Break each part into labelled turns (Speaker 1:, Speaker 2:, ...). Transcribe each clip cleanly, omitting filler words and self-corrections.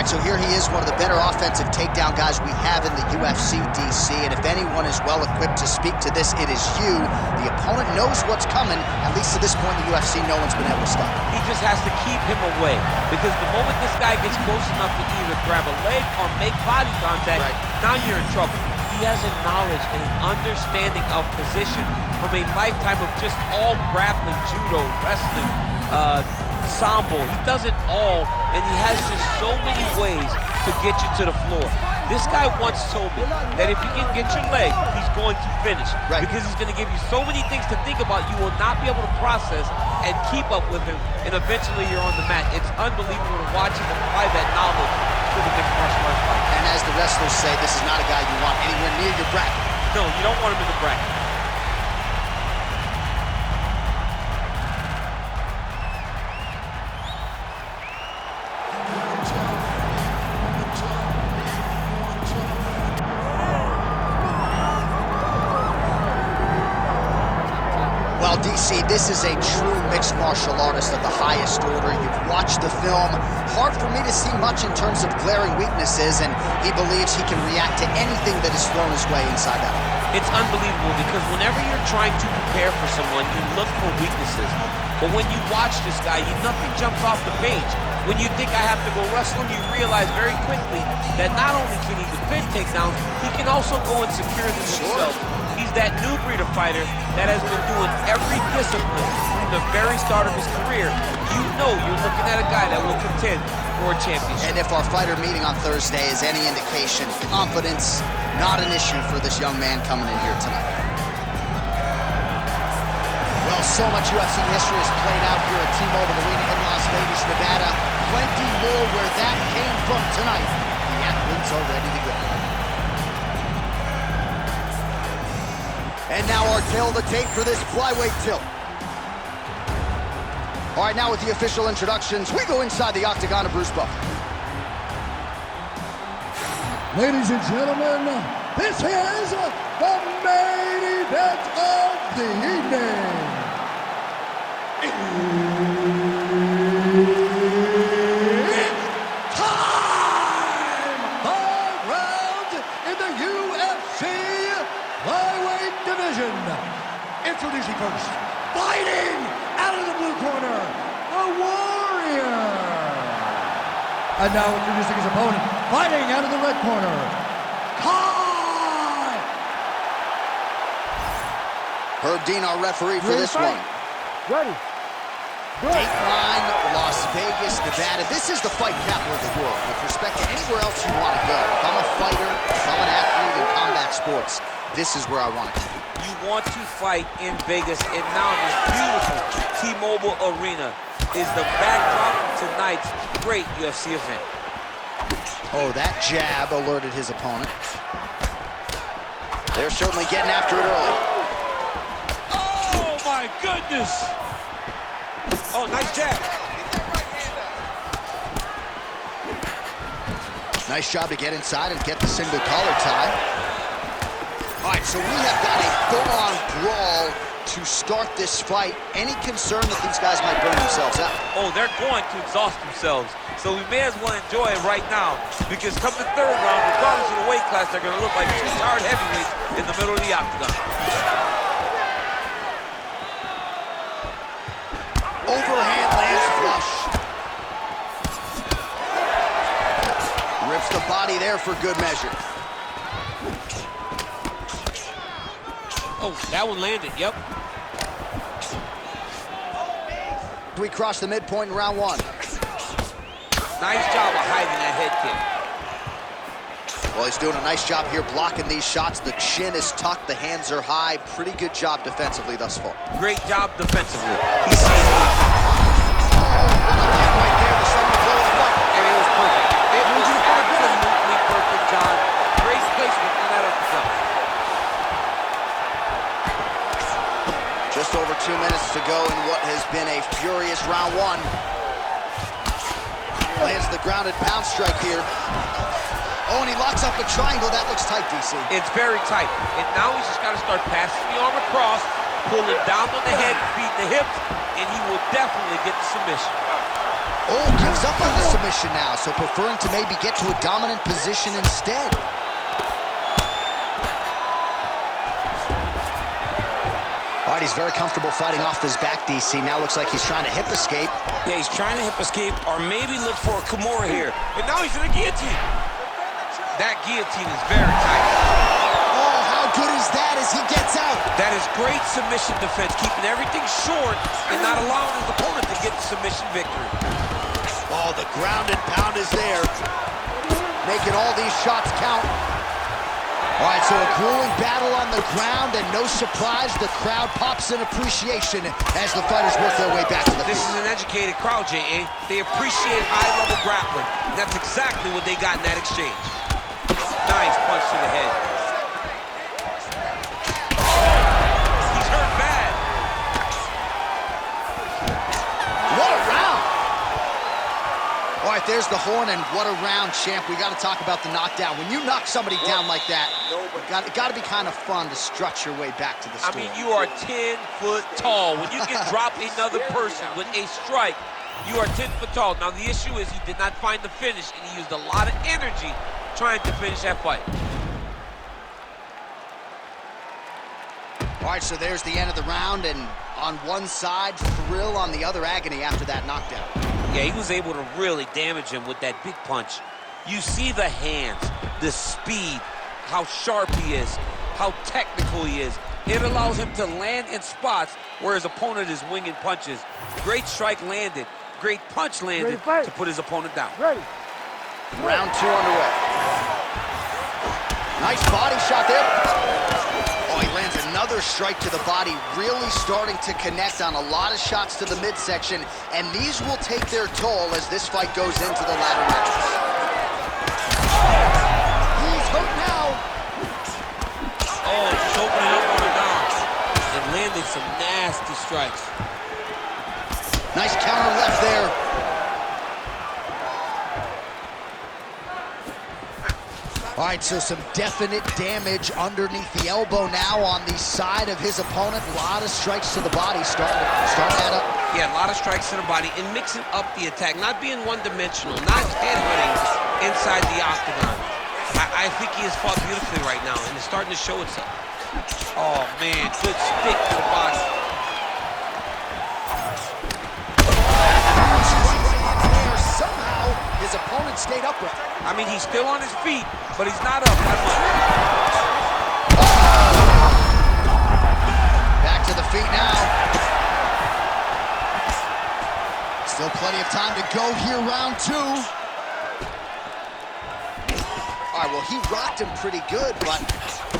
Speaker 1: right, so here he is, one of the better offensive takedown guys we have in the UFC, DC, and if anyone is well-equipped to speak to this, it is you. The opponent knows what's coming. At least to this point in the UFC, no one's been able to stop him.
Speaker 2: He just has to keep him away, because the moment this guy gets close enough to either grab a leg or make body contact, now you're in trouble. He has a knowledge and an understanding of position from a lifetime of just all grappling, judo, wrestling, sambo. He does it all, and he has just so many ways to get you to the floor. This guy once told me that if he can get your leg, he's going to finish. Because he's going to give you so many things to think about, you will not be able to process and keep up with him, and eventually you're on the mat. It's unbelievable to watch him apply that knowledge to the mixed martial arts fight.
Speaker 1: And as the wrestlers say, this is not a guy you want anywhere near your bracket.
Speaker 2: No, you don't want him in the bracket.
Speaker 1: Well, DC, this is a true mixed martial artist of the highest order. You've watched the film. Hard for me to see much in terms of glaring weaknesses, and he believes he can react to anything that is thrown his way inside that.
Speaker 2: It's unbelievable, because whenever you're trying to prepare for someone, you look for weaknesses. But when you watch this guy, nothing jumps off the page. When you think I have to go wrestle him, you realize very quickly that not only can he defend takedowns, he can also go and secure them himself. He's that new breed of fighter that has been doing every discipline from the very start of his career. You know you're looking at a guy that will contend for a championship.
Speaker 1: And if our fighter meeting on Thursday is any indication, confidence, not an issue for this young man coming in here tonight. Well, so much UFC history has played out here at T-Mobile Arena in Las Vegas, Nevada. Plenty more where that came from tonight. The athletes are ready to go. And now our tail of the tape for this flyweight tilt. All right, now with the official introductions, we go inside the octagon of Bruce Buffer.
Speaker 3: Ladies and gentlemen, this is the main event of the evening. It's time! 5 rounds in the UFC flyweight division. Introducing first, fighting out of the blue corner, the Warrior. And now introducing his opponent, fighting out of the red corner, Kai.
Speaker 1: Herb Dean, our referee for this one.
Speaker 3: Ready.
Speaker 1: Dateline, Las Vegas, Nevada. This is the fight capital of the world with respect to anywhere else you want to go. If I'm a fighter, if I'm an athlete in combat sports, this is where I want to be.
Speaker 2: You want to fight in Vegas, and now this beautiful T-Mobile Arena is the backdrop of tonight's great UFC event.
Speaker 1: Oh, that jab alerted his opponent. They're certainly getting after it early.
Speaker 2: Oh, my goodness! Oh, nice jab.
Speaker 1: Nice job to get inside and get the single collar tie. All right, so we have got a full-on brawl to start this fight. Any concern that these guys might burn themselves out?
Speaker 2: Oh, they're going to exhaust themselves. So we may as well enjoy it right now, because come the third round, regardless of the weight class, they're going to look like two tired heavyweights in the middle of the octagon.
Speaker 1: Overhand lands flush. Rips the body there for good measure.
Speaker 2: Oh, that one landed, yep.
Speaker 1: We cross the midpoint in round 1.
Speaker 2: Nice job of hiding that head kick.
Speaker 1: Well, he's doing a nice job here blocking these shots. The chin is tucked, the hands are high. Pretty good job defensively thus far.
Speaker 2: Great job defensively. He's seeing
Speaker 1: right there, the second blow of the fight.
Speaker 2: And it was perfect. It was absolutely perfect, John. Great placement on that uppercut.
Speaker 1: Just over 2 minutes to go in what has been a furious round 1. Lands the grounded pound strike here. Oh, and he locks up a triangle. That looks tight, DC.
Speaker 2: It's very tight. And now he's just got to start passing the arm across, pulling down on the head, feed the hips, and he will definitely get the submission.
Speaker 1: Oh, gives up on the submission now, so preferring to maybe get to a dominant position instead. All right, he's very comfortable fighting off his back, DC. Now looks like he's trying to hip escape.
Speaker 2: Yeah, he's trying to hip escape or maybe look for a Kimura here. But now he's in a guillotine. That guillotine is very tight.
Speaker 1: Oh, how good is that as he gets out?
Speaker 2: That is great submission defense, keeping everything short and not allowing his opponent to get the submission victory.
Speaker 1: Oh, the ground and pound is there, making all these shots count. All right, so a grueling battle on the ground, and no surprise, the crowd pops in appreciation as the fighters work their way back to the
Speaker 2: This
Speaker 1: field.
Speaker 2: is an educated crowd, J.A. They appreciate high-level grappling. That's exactly what they got in that exchange. Nice punch to the head. He's hurt bad.
Speaker 1: What a round! All right, there's the horn, and what a round, champ. We got to talk about the knockdown. When you knock somebody down like that, it got to be kind of fun to strut your way back to the store.
Speaker 2: I mean, you are 10 foot tall. When you can drop another person with a strike, you are 10 foot tall. Now, the issue is he did not find the finish, and he used a lot of energy trying to finish that fight.
Speaker 1: All right, so there's the end of the round, and on one side, thrill, on the other, agony after that knockdown.
Speaker 2: Yeah, he was able to really damage him with that big punch. You see the hands, the speed, how sharp he is, how technical he is. It allows him to land in spots where his opponent is winging punches. Great strike landed, great punch landed to put his opponent down.
Speaker 1: Round two underway. Nice body shot there. Oh, he lands another strike to the body, really starting to connect on a lot of shots to the midsection, and these will take their toll as this fight goes into the latter rounds. He's hurt now.
Speaker 2: Oh, just opening up on him now and landing some nasty strikes.
Speaker 1: Nice counter left there. All right, so some definite damage underneath the elbow now on the side of his opponent. A lot of strikes to the body, starting that up.
Speaker 2: Yeah, a lot of strikes to the body and mixing up the attack, not being one-dimensional, not headhunting inside the octagon. I think he has fought beautifully right now, and it's starting to show itself. Oh, man, good stick to the body.
Speaker 1: Somehow, his opponent stayed upright.
Speaker 2: I mean, he's still on his feet, but he's not up that much.
Speaker 1: Back to the feet now. Still plenty of time to go here, round two. All right, well, he rocked him pretty good, but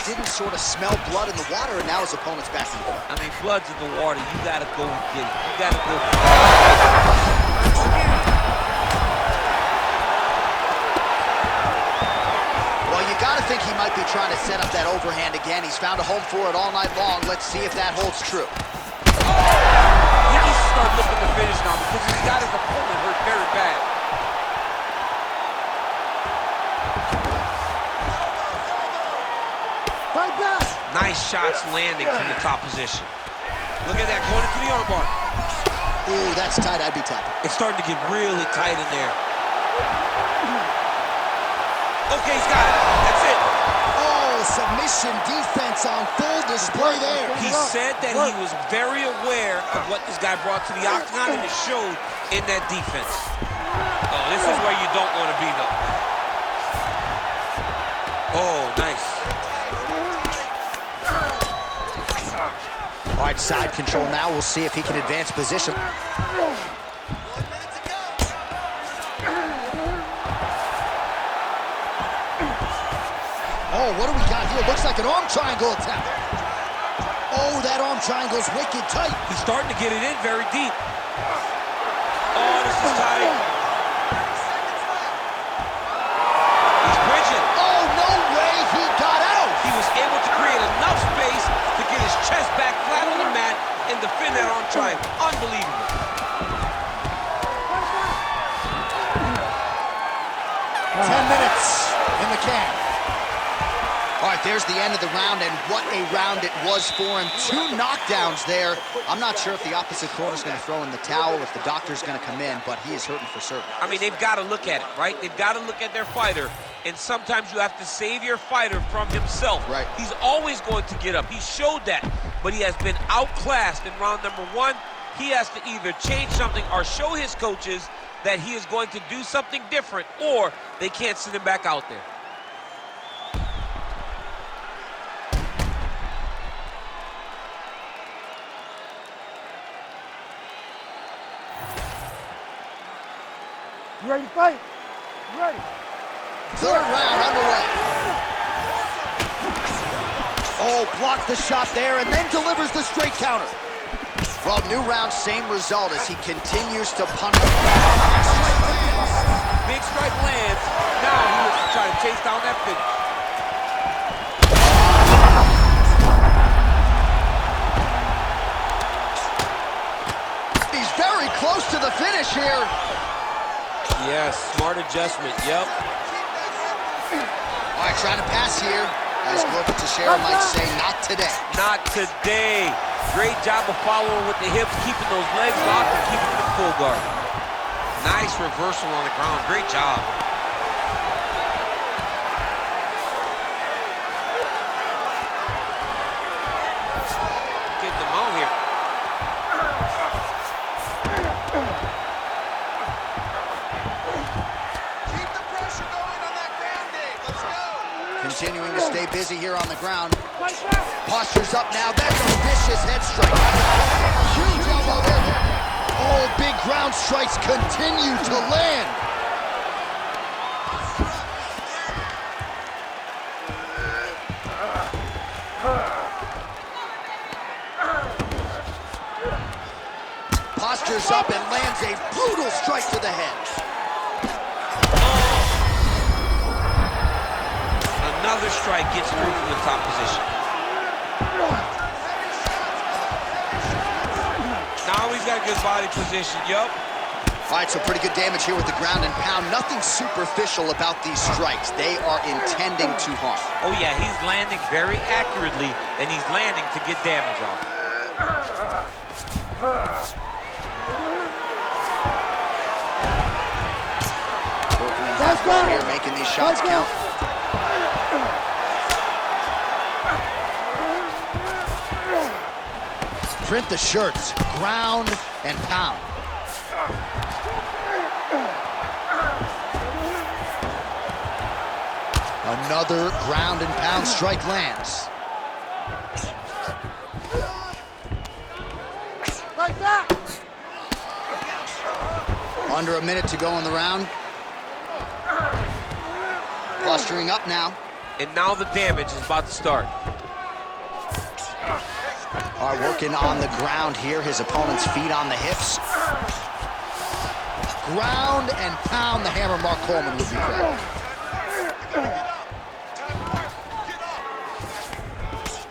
Speaker 1: didn't sort of smell blood in the water, and now his opponent's back in the fight.
Speaker 2: I mean, blood's in the water. You gotta go and get it. You gotta go.
Speaker 1: You gotta think he might be trying to set up that overhand again. He's found a home for it all night long. Let's see if that holds true.
Speaker 2: He needs to start looking to finish now because he's got his opponent hurt very bad.
Speaker 3: Right back.
Speaker 2: Nice shots landing from the top position. Look at that, going into the armbar.
Speaker 1: Ooh, that's tight. I'd be tapping.
Speaker 2: It's starting to get really tight in there. Okay, he's got it. That's it.
Speaker 1: Oh, submission defense on full display there.
Speaker 2: He said that he was very aware of what this guy brought to the octagon, and it showed in that defense. Oh, this is where you don't want to be, though. Oh, nice.
Speaker 1: All right, side control now. We'll see if he can advance position. Oh, what do we got here? Looks like an arm triangle attempt. Oh, that arm triangle's wicked tight.
Speaker 2: He's starting to get it in very deep. Oh, this is tight. He's bridging.
Speaker 1: Oh, no way he got out.
Speaker 2: He was able to create enough space to get his chest back flat on the mat and defend that arm triangle. Unbelievable.
Speaker 1: Ten minutes in the can. All right, there's nears the end of the round, and what a round it was for him. 2 knockdowns there. I'm not sure if the opposite corner's going to throw in the towel, if the doctor's going to come in, but he is hurting for certain.
Speaker 2: I mean, they've got to look at it, right? They've got to look at their fighter, and sometimes you have to save your fighter from himself.
Speaker 1: Right.
Speaker 2: He's always going to get up. He showed that, but he has been outclassed in round number 1. He has to either change something or show his coaches that he is going to do something different, or they can't send him back out there.
Speaker 3: You ready to fight? You ready?
Speaker 1: Third round underway. Oh, blocks the shot there and then delivers the straight counter. Well, new round, same result as he continues to punish.
Speaker 2: Big strike lands. Now he looks to try to chase down that finish.
Speaker 1: He's very close to the finish here.
Speaker 2: Yes, smart adjustment, yep.
Speaker 1: All right, trying to pass here. As Global Teixeira might say, not today.
Speaker 2: Not today. Great job of following with the hips, keeping those legs locked and keeping them in full guard. Nice reversal on the ground. Great job. Getting them out here.
Speaker 1: Keep the pressure going on that ground game. Let's go. Continuing to stay busy here on the ground. Posture's up now. That's a vicious head strike. Huge elbow there. Oh, big ground strikes continue to land. Posture's up and lands a brutal strike to the head.
Speaker 2: Another strike gets through from the top position. Now he's got a good body position, yup.
Speaker 1: All right, so pretty good damage here with the ground and pound. Nothing superficial about these strikes. They are intending to harm.
Speaker 2: Oh yeah, he's landing very accurately, and he's landing to get damage off.
Speaker 1: Here making these shots count. Print the shirts, ground and pound. Another ground and pound strike lands.
Speaker 3: Like that.
Speaker 1: Under a minute to go in the round. Posturing up now.
Speaker 2: And now the damage is about to start.
Speaker 1: Are working on the ground here. His opponent's feet on the hips. Ground and pound. The hammer Mark Coleman would be correct.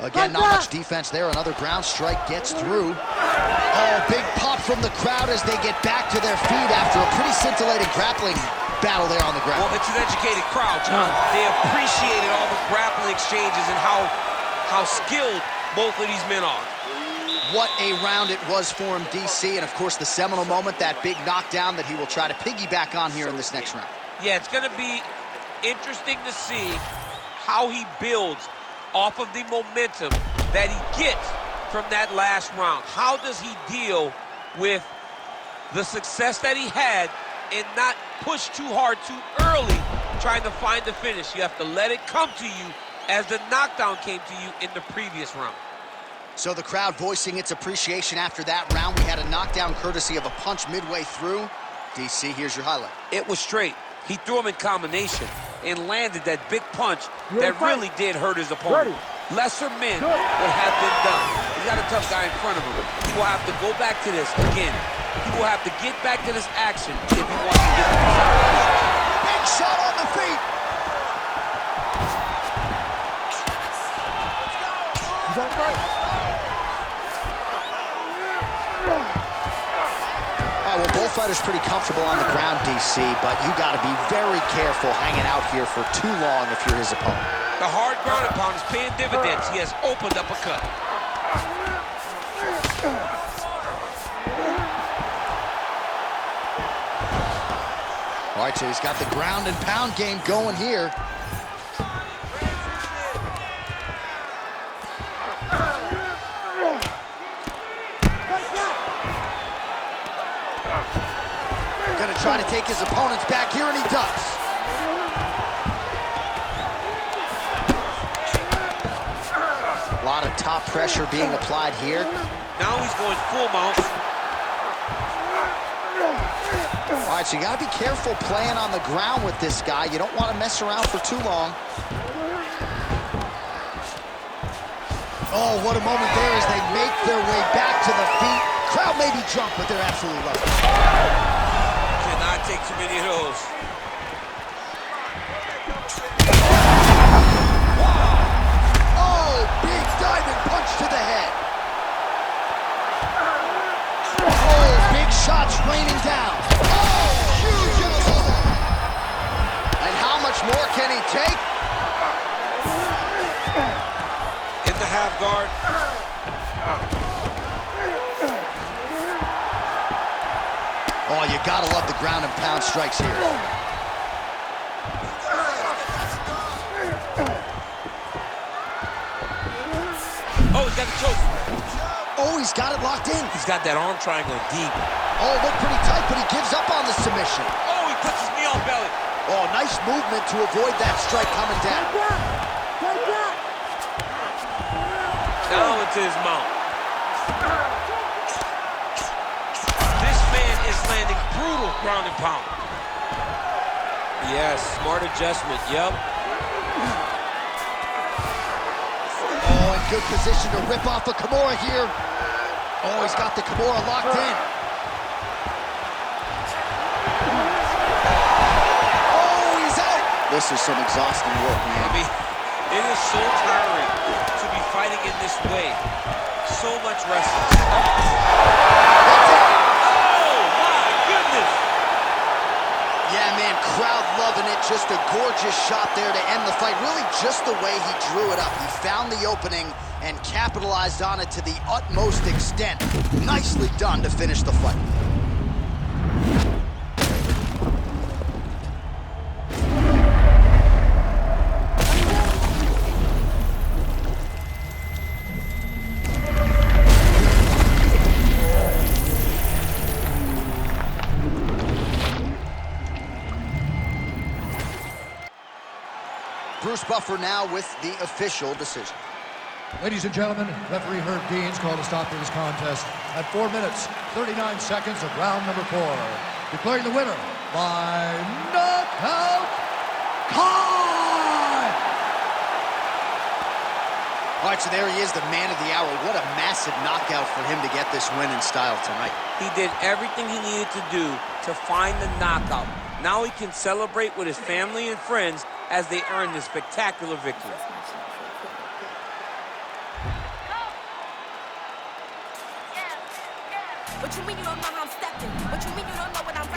Speaker 1: Again, not much defense there. Another ground strike gets through. Oh, big pop from the crowd as they get back to their feet after a pretty scintillating grappling battle there on the ground.
Speaker 2: Well, it's an educated crowd, John. They appreciated all the grappling exchanges and how skilled both of these men are.
Speaker 1: What a round it was for him, DC, and of course the seminal moment, that big knockdown that he will try to piggyback on here in this next round.
Speaker 2: Yeah, it's going to be interesting to see how he builds off of the momentum that he gets from that last round. How does he deal with the success that he had and not push too hard too early trying to find the finish? You have to let it come to you as the knockdown came to you in the previous round.
Speaker 1: So the crowd voicing its appreciation after that round. We had a knockdown courtesy of a punch midway through. DC, here's your highlight.
Speaker 2: It was straight. He threw him in combination and landed that big punch that really did hurt his opponent. Lesser men would have been done. He's got a tough guy in front of him. He will have to go back to this again. He will have to get back to this action if he wants to get to the second.
Speaker 1: Big shot on the feet.
Speaker 3: Is that right?
Speaker 1: right, well, both fighters pretty comfortable on the ground, DC, but you got to be very careful hanging out here for too long if you're his opponent.
Speaker 2: The hard ground and pound is paying dividends. He has opened up a cut.
Speaker 1: All right, so he's got the ground and pound game going here. Gonna try to take his opponents back here, and he does. A lot of top pressure being applied here.
Speaker 2: Now he's going full mount.
Speaker 1: All right, so you gotta be careful playing on the ground with this guy. You don't want to mess around for too long. Oh, what a moment there as they make their way back to the feet. Crowd may be drunk, but they're absolutely loving it.
Speaker 2: Cannot take too many of those.
Speaker 1: Oh, big diving punch to the head. Oh, big shots raining down. Oh, huge elbow. And how much more can he take?
Speaker 2: In the half guard.
Speaker 1: Oh, you gotta love the ground and pound strikes here.
Speaker 2: Oh, he's got the choke.
Speaker 1: Oh, he's got it locked in.
Speaker 2: He's got that arm triangle deep.
Speaker 1: Oh, looked pretty tight, but he gives up on the submission.
Speaker 2: Oh, he puts his knee on belly.
Speaker 1: Oh, nice movement to avoid that strike coming down.
Speaker 2: Now into his mount. This man is landing brutal ground and pound. Yes, smart adjustment, yep.
Speaker 1: Oh, in good position to rip off a Kimura here. Oh, he's got the Kimura locked in. Oh, he's out. This is some exhausting work, man.
Speaker 2: I mean, it is so tiring to be fighting in this way. So much wrestling. Oh, my goodness.
Speaker 1: Yeah, man, crowd loving it. Just a gorgeous shot there to end the fight. Really just the way he drew it up. He found the opening and capitalized on it to the utmost extent. Nicely done to finish the fight. Bruce Buffer now with the official decision.
Speaker 3: Ladies and gentlemen, referee Herb Dean's called a stop to this contest at 4 minutes, 39 seconds of round number 4. Declaring the winner by knockout, Kai!
Speaker 1: All right, so there he is, the man of the hour. What a massive knockout for him to get this win in style tonight.
Speaker 2: He did everything he needed to do to find the knockout. Now he can celebrate with his family and friends as they earn this spectacular victory.
Speaker 4: What you mean you don't know how I'm stepping? What you mean you don't know what I'm